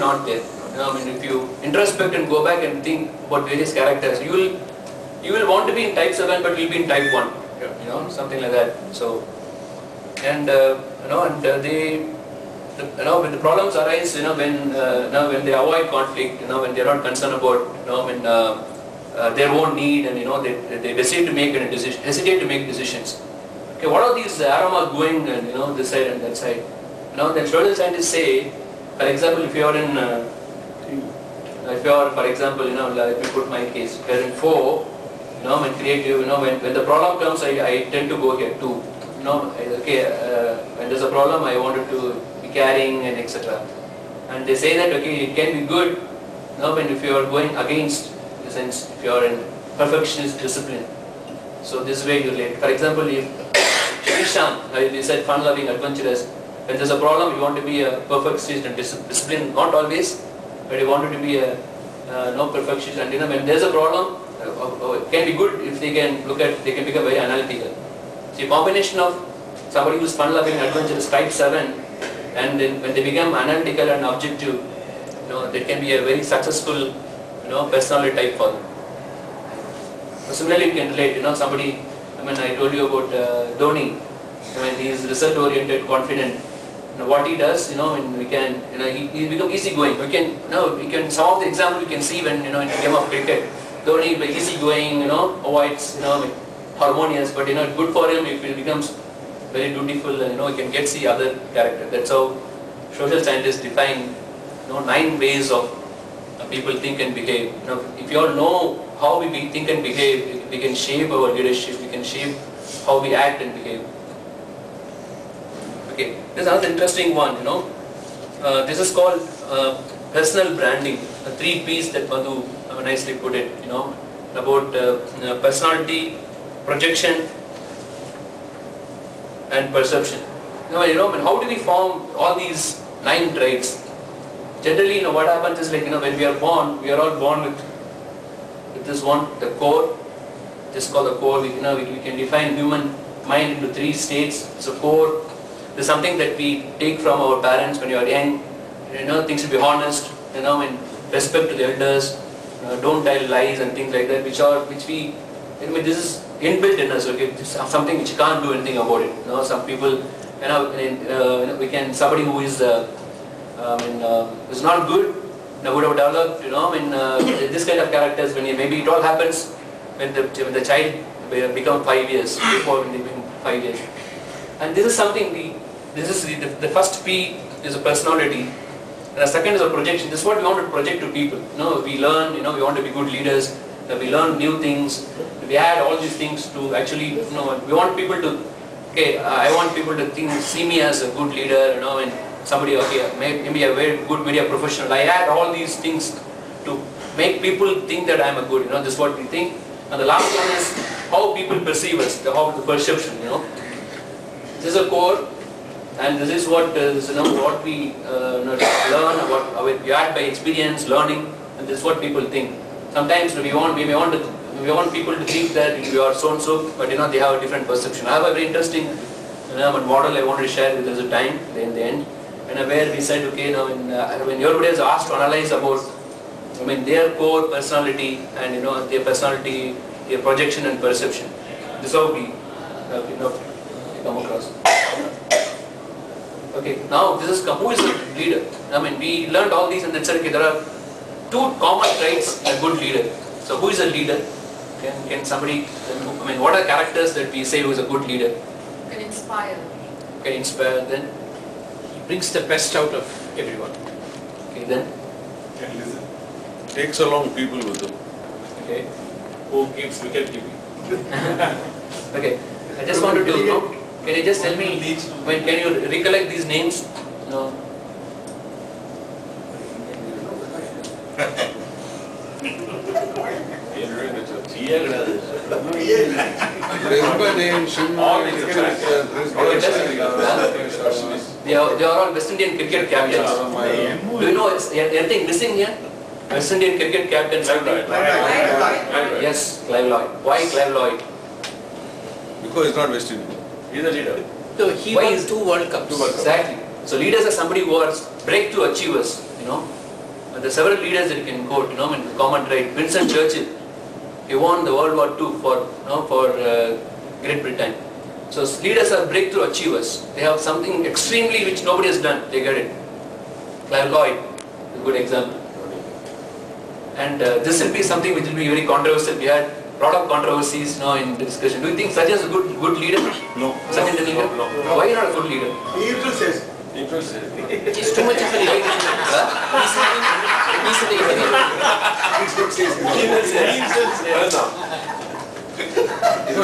not there. I mean, if you introspect and go back and think about various characters, you will want to be in type 7, but you'll be in type 1. Something like that. So, and when the problems arise, when they avoid conflict, when they are not concerned about, their own need, and they hesitate to make decisions. Okay, what are these aromas going, this side and that side? Then social scientists say, for example, if you are in, for example, let me put my case. If you are in 4, when creative, when the problem comes, I tend to go here 2. When there's a problem, I wanted to be caring and etc. And they say that it can be good, when if you are going against, in the sense, if you are in perfectionist discipline. So this way you relate. For example, if Shisham, they said fun-loving, adventurous. When there's a problem, you want to be a perfectionist and discipline, not always, but you wanted to be a no perfectionist. And when there's a problem, it can be good if they can become very analytical. So a combination of somebody who's fun-loving, adventurous, type 7, and then when they become analytical and objective, they can be a very successful, personality type for them. So similarly, you can relate. Somebody. I told you about Dhoni. He is result-oriented, confident. What he does, we can, he become easygoing. We can some of the examples we can see when, in the game of cricket. Dhoni, by easygoing, avoids, harmonious, but good for him if he becomes very dutiful, and he can get see other character. That's how social scientists define, 9 ways of people think and behave. If you all know how we think and behave, we can shape our leadership. We can shape how we act and behave. Okay, there's another interesting one. This is called personal branding. The 3 P's that Madhu nicely put it. About personality, projection, and perception. How do we form all these 9 traits? Generally, what happens is when we are born, we are all born with this one, the core. This is called the core. We can define human mind into 3 states. So core. There's something that we take from our parents when you are young. Things to be honest. And respect to the elders. Don't tell lies and things like that. This is inbuilt in us. Okay, this is something which you can't do anything about it. Some people, somebody who is is not good. Would have developed. This kind of characters. Maybe it all happens when the child become 5 years. Before when they become 5 years. And this is something. The first P is a personality, and the second is a projection. This is what we want to project to people. We learn. We want to be good leaders. We learn new things. We add all these things to actually. We want people to. Okay, I want people to see me as a good leader. And somebody. Okay, maybe a very good media professional. I add all these things to make people think that I am a good. This is what we think. And the last one is how people perceive us. How the perception. This is a core. And this is what what we learn, what we add by experience, learning, and this is what people think. Sometimes we want people to think that you are so and so, but they have a different perception. I have a very interesting model I want to share with us at time in the end, where we said when everybody is asked to analyze about their core personality and their personality, their projection and perception. This is how we come across. Okay, now this is who is the leader? We learned all these and then said, okay, there are 2 common traits in a good leader. So who is a leader? Can somebody, what are characters that we say who is a good leader? Can inspire. Can inspire, then? He brings the best out of everyone. Okay, then? Can listen. Takes along people with him. Okay. Who keeps wicket keeping. Okay, I just wanted to know. Can you just tell me, can you recollect these names? No. They are all West Indian cricket captains. Do you know anything missing here? West Indian cricket captain. Yes, Clive Lloyd. Why Clive Lloyd? Because he's not West Indian. He's a leader. So he won 2 World Cups. Exactly. So leaders are somebody who are breakthrough achievers. There are several leaders that you can quote, in the common trait. Winston Churchill, he won the World War II for Great Britain. So leaders are breakthrough achievers. They have something extremely which nobody has done. They get it. Clive Lloyd, a good example. And this will be something which will be very controversial. We had a lot of controversies now in the discussion. Do you think Sachin is a good leader? No. Sachin the leader? No. Why are you not a good leader? He himself says. He's too much of a leader.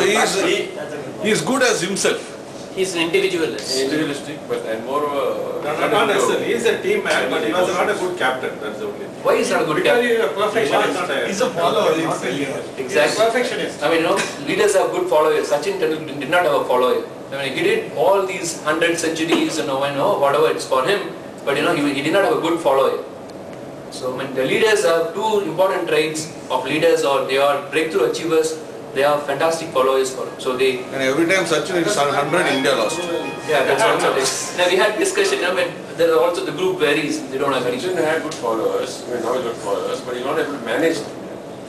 He's He is good as himself. He's an individualist. Individualistic, but and more. Not necessarily. He is a team man, but he was not a good captain. That's the only thing. Why is not a good Because captain? he is a perfectionist. He's a follower, not a leader. Exactly. Perfectionist. I mean, leaders have good followers. Sachin Tendulkar did not have a follower. I mean, he did all these 100 centuries, whatever it's for him, but he did not have a good follower. So, I mean, the leaders have two important traits of leaders, or they are breakthrough achievers. They are fantastic followers for him. So they. And every time Sachin is 100, India lost. Yeah, that's also it. Now we had discussion. When there are also the group varies. They don't agree. Sachin had good followers. I mean, now he's got followers, but he's not able to manage them.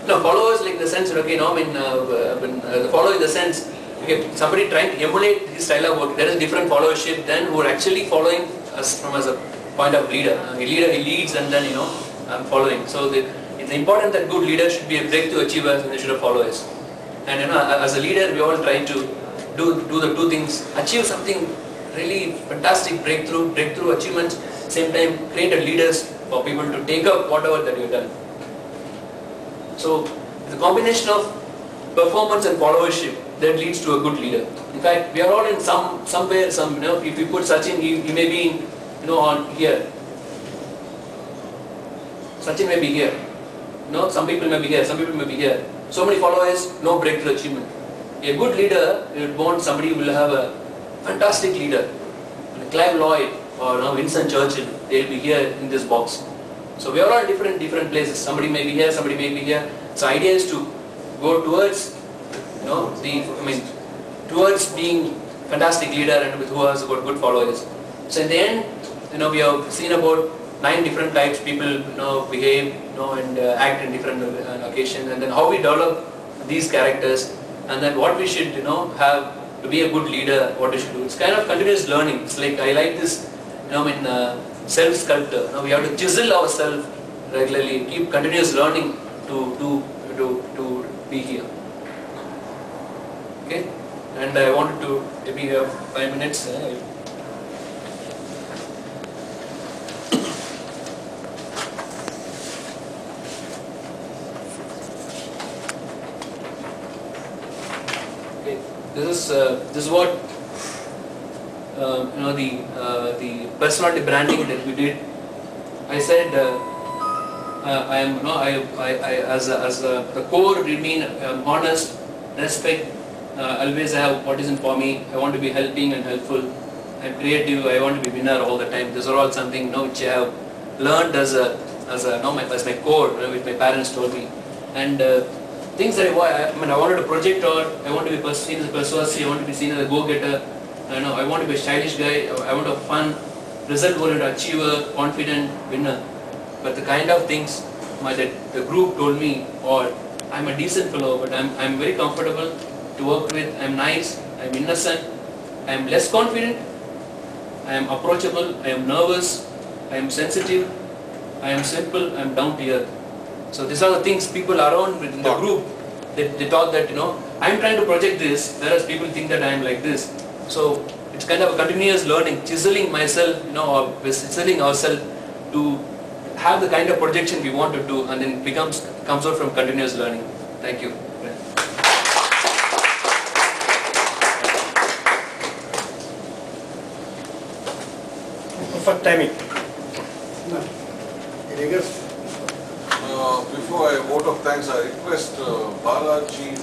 No, followers like the sense. Okay, the follower in the sense. Okay, somebody trying to emulate his style of work. There is different followership than who are actually following us from as a point of leader. A leader, he leads, and then I'm following. So it's important that good leaders should be a breakthrough achievers and they should have followers. And as a leader, we all try to do the two things: achieve something really fantastic, breakthrough achievements. Same time, create a leaders for people to take up whatever that you've done. So the combination of performance and followership that leads to a good leader. In fact, we are all in somewhere. If you put Sachin, he may be on here. Sachin may be here. Some people may be here. Some people may be here. So many followers, no breakthrough achievement. A good leader, you would want somebody who will have a fantastic leader. Clive Lloyd or Winston Churchill, they will be here in this box. So we are all different places. Somebody may be here, somebody may be here. So idea is to go towards, towards being fantastic leader and with who has got good followers. So in the end, we have seen about 9 different types people behave, and act in different occasions, and then how we develop these characters, and then what we should have to be a good leader, what we should do. It's kind of continuous learning. It's like I like this, self-sculptor. We have to chisel ourselves regularly, keep continuous learning to be here. Okay, and I wanted to maybe have 5 minutes. This is what the personality branding that we did. I said the core remain honest, respect. Always have what isn't for me. I want to be helping and helpful. I'm creative. I want to be winner all the time. These are all something which I have learned as my core, which my parents told me. And things that I wanted to project, or I want to be seen as persuasive, I want to be seen as a go-getter, I want to be a stylish guy, I want to have fun, result-oriented achiever, confident, winner. But the kind of things that the group told me, or I'm a decent fellow, but I'm very comfortable to work with, I'm nice, I'm innocent, I'm less confident, I am approachable, I am nervous, I am sensitive, I am simple, I am down to earth. So these are the things people around within the group, they thought that, I'm trying to project this, whereas people think that I am like this. So it's kind of a continuous learning, chiseling myself, or chiseling ourselves to have the kind of projection we want to do, and then comes out from continuous learning. Thank you. Perfect timing. Before I vote of thanks, I request Balaji